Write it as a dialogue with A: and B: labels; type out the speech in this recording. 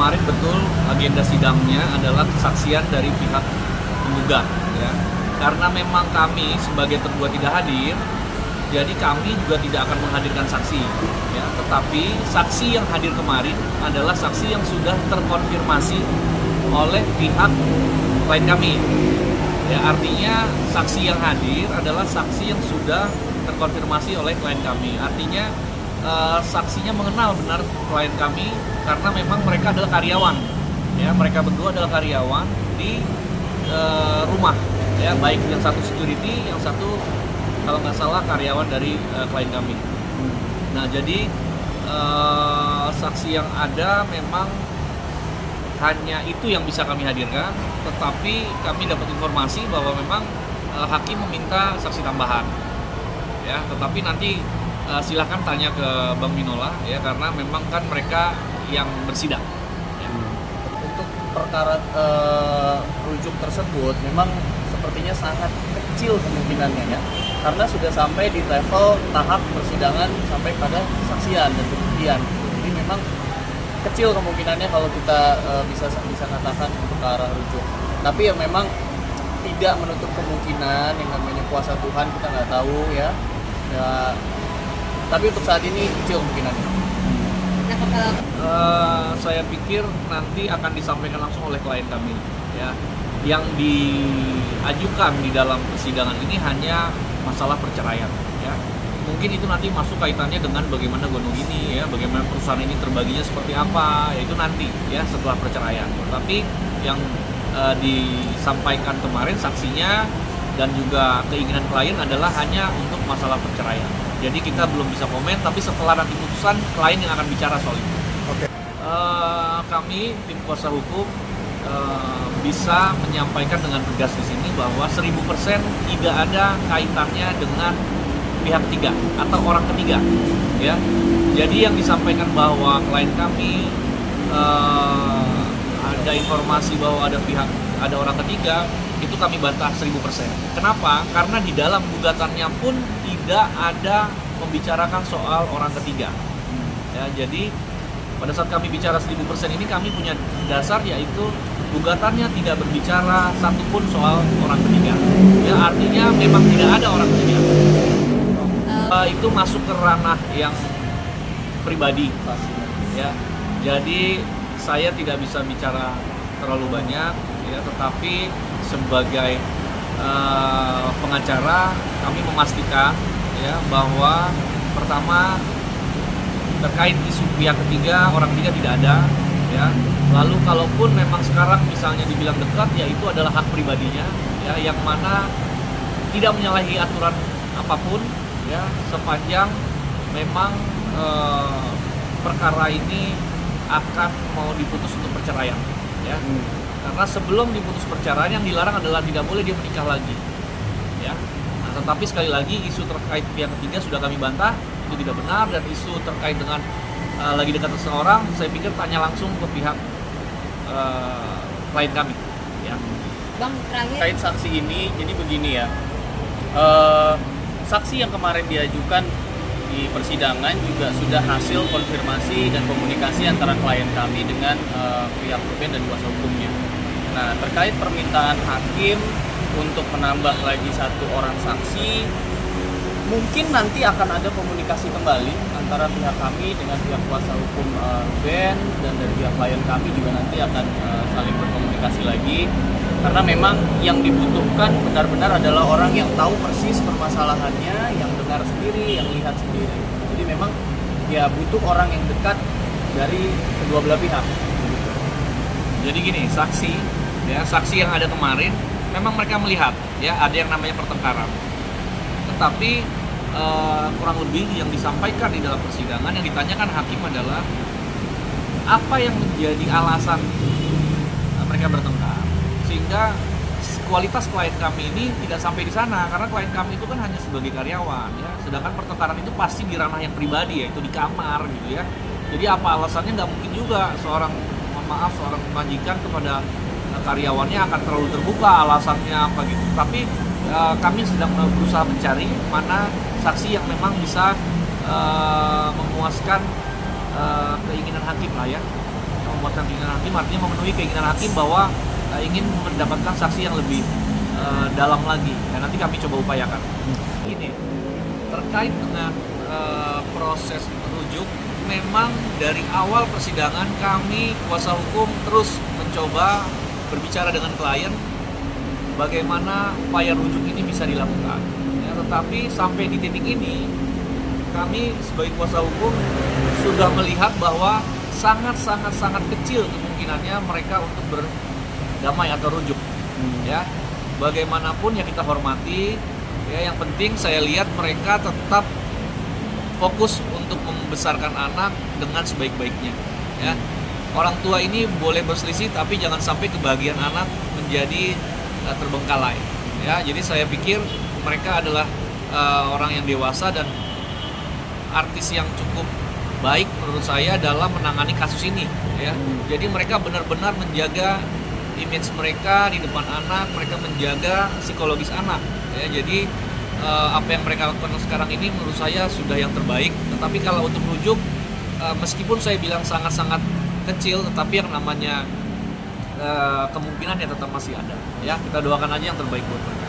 A: kemarin betul agenda sidangnya adalah kesaksian dari pihak penggugat, ya. Karena memang kami sebagai terduga tidak hadir, jadi kami juga tidak akan menghadirkan saksi, ya. Tetapi saksi yang hadir kemarin adalah saksi yang sudah terkonfirmasi oleh pihak klien kami. Ya, artinya saksi yang hadir adalah saksi yang sudah terkonfirmasi oleh klien kami. Artinya saksinya mengenal benar klien kami karena memang mereka adalah karyawan. Ya, mereka berdua adalah karyawan di rumah. Ya, baik yang satu security, yang satu kalau nggak salah karyawan dari klien kami. Nah, jadi saksi yang ada memang hanya itu yang bisa kami hadirkan, tetapi kami dapat informasi bahwa memang hakim meminta saksi tambahan. Ya, tetapi nanti silakan tanya ke Bang Minola, ya, karena memang kan mereka yang bersidang. Ya.
B: Untuk perkara rujuk tersebut memang sepertinya sangat kecil kemungkinannya, ya, karena sudah sampai di level tahap persidangan sampai pada kesaksian dan pembuktian. Jadi memang kecil kemungkinannya kalau kita bisa katakan untuk ke arah rujuk. Tapi ya memang tidak menutup kemungkinan, yang namanya kuasa Tuhan kita nggak tahu, ya. Tapi untuk saat ini kecil kemungkinannya.
A: Saya pikir nanti akan disampaikan langsung oleh klien kami, ya. Yang diajukan di dalam persidangan ini hanya masalah perceraian, ya. Mungkin itu nanti masuk kaitannya dengan bagaimana gonung ini, ya, bagaimana perusahaan ini terbaginya seperti apa, yaitu nanti, ya, setelah perceraian. Tapi yang disampaikan kemarin saksinya dan juga keinginan klien adalah hanya untuk masalah perceraian. Jadi kita belum bisa komen, tapi setelah nanti putusan klien yang akan bicara soal itu.
B: Oke.
A: Kami tim kuasa hukum bisa menyampaikan dengan tegas di sini bahwa 1000% tidak ada kaitannya dengan pihak ketiga atau orang ketiga, ya. Jadi yang disampaikan bahwa klien kami ada informasi bahwa ada orang ketiga, itu kami bantah 1000%. Kenapa? Karena di dalam gugatannya pun tidak ada membicarakan soal orang ketiga. Ya, jadi pada saat kami bicara 1000% ini kami punya dasar, yaitu gugatannya tidak berbicara satupun soal orang ketiga. Ya, artinya memang tidak ada orang ketiga. Itu masuk ke ranah yang pribadi, ya. Jadi saya tidak bisa bicara terlalu banyak, ya, tetapi sebagai pengacara kami memastikan, ya, bahwa pertama terkait isu pihak ketiga, orang ketiga tidak ada, ya. Lalu kalaupun memang sekarang misalnya dibilang dekat, ya itu adalah hak pribadinya, ya, yang mana tidak menyalahi aturan apapun, ya, sepanjang memang perkara ini akan mau diputus untuk perceraian, ya. Karena sebelum diputus perceraian yang dilarang adalah tidak boleh dia menikah lagi, ya. Nah, tetapi sekali lagi isu terkait pihak ketiga sudah kami bantah, itu tidak benar. Dan isu terkait dengan lagi dekat seseorang, saya pikir tanya langsung ke pihak klien kami, ya.
C: Bang, terakhir
B: Terkait saksi ini, jadi begini, ya. Saksi yang kemarin diajukan di persidangan juga sudah hasil konfirmasi dan komunikasi antara klien kami dengan pihak Ruben dan kuasa hukumnya. Nah, terkait permintaan hakim untuk menambah lagi 1 orang saksi, mungkin nanti akan ada komunikasi kembali antara pihak kami dengan pihak kuasa hukum Ruben, dan dari pihak klien kami juga nanti akan saling berkomunikasi lagi. Karena memang yang dibutuhkan benar-benar adalah orang yang tahu persis permasalahannya, yang dengar sendiri, yang lihat sendiri. Jadi memang ya butuh orang yang dekat dari kedua belah pihak.
A: Jadi gini, saksi yang ada kemarin memang mereka melihat, ya, ada yang namanya pertengkaran. Tetapi kurang lebih yang disampaikan di dalam persidangan, yang ditanyakan hakim adalah apa yang menjadi alasan mereka bertengkar, sehingga kualitas klien kami ini tidak sampai di sana, karena klien kami itu kan hanya sebagai karyawan, ya. Sedangkan pertengkaran itu pasti di ranah yang pribadi, yaitu di kamar, gitu, ya. Jadi apa alasannya, nggak mungkin juga seorang majikan kepada karyawannya akan terlalu terbuka alasannya apa gitu. Tapi kami sedang berusaha mencari mana saksi yang memang bisa memuaskan keinginan hakim lah, ya, memuaskan keinginan hakim, artinya memenuhi keinginan hakim bahwa ingin mendapatkan saksi yang lebih dalam lagi. Ya, nanti kami coba upayakan. Ini terkait dengan proses merujuk, memang dari awal persidangan kami kuasa hukum terus mencoba berbicara dengan klien bagaimana upaya rujuk ini bisa dilakukan. Ya, tetapi sampai di titik ini kami sebagai kuasa hukum sudah melihat bahwa sangat kecil kemungkinannya mereka untuk berdamai atau rujuk. Ya, bagaimanapun ya kita hormati. Ya, yang penting saya lihat mereka tetap fokus untuk membesarkan anak dengan sebaik-baiknya. Ya, orang tua ini boleh berselisih, tapi jangan sampai kebahagiaan anak menjadi terbengkalai. Ya, jadi saya pikir mereka adalah orang yang dewasa dan artis yang cukup baik menurut saya dalam menangani kasus ini. Ya, jadi mereka benar-benar menjaga image mereka di depan anak, mereka menjaga psikologis anak. Ya, jadi apa yang mereka lakukan sekarang ini menurut saya sudah yang terbaik. Tetapi kalau untuk rujuk, meskipun saya bilang sangat-sangat kecil, tetapi yang namanya kemungkinan ya tetap masih ada. Ya, kita doakan aja yang terbaik buat mereka.